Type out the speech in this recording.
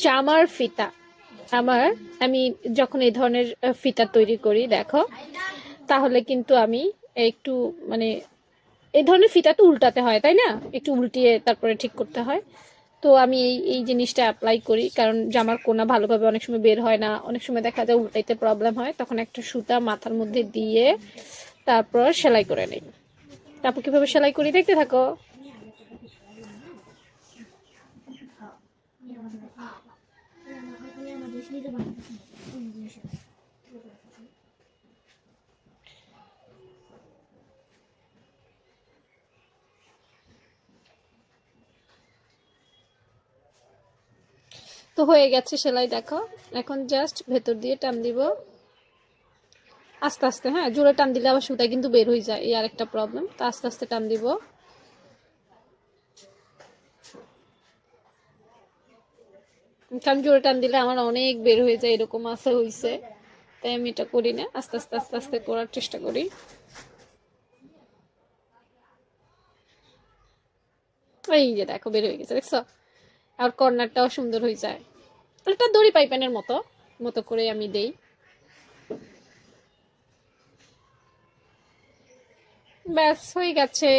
জামার ফিতা। আমি যখন এই ধরনের ফিতা তৈরি করি দেখো, তাহলে কিন্তু আমি একটু মানে এই ধরনের ফিতা তো উল্টাতে হয় তাই না, একটু উল্টিয়ে তারপরে ঠিক করতে হয়। তো আমি এই জিনিসটা অ্যাপ্লাই করি, কারণ জামার কোনা ভালোভাবে অনেক সময় বের হয় না, অনেক সময় দেখা যায় উল্টাইতে প্রবলেম হয়, তখন একটা সুতা মাথার মধ্যে দিয়ে তারপর সেলাই করে নিই। তারপর কিভাবে সেলাই করি দেখতে থাকো। তো হয়ে গেছে সেলাই দেখো। এখন জাস্ট ভেতর দিয়ে টান দিব আস্তে আস্তে। হ্যাঁ, জোরে টান দিলে আবার সুতা কিন্তু বের হয়ে যায়, এই আরেকটা প্রবলেম। তো আস্তে আস্তে টান দিব। কারণ জোরে টান দিলে আমার অনেক বের হয়ে যায়, এরকম আছে হয়েছে, তাই আমি এটা করি না, আস্তে আস্তে আস্তে আস্তে করার চেষ্টা করি। এই যে দেখো বের হয়ে গেছে, দেখছো? আর কর্নারটাও সুন্দর হয়ে যায়। এটা দড়ি পাইপেনের মতো মতো করে আমি দেই। ব্যাস হয়ে গেছে।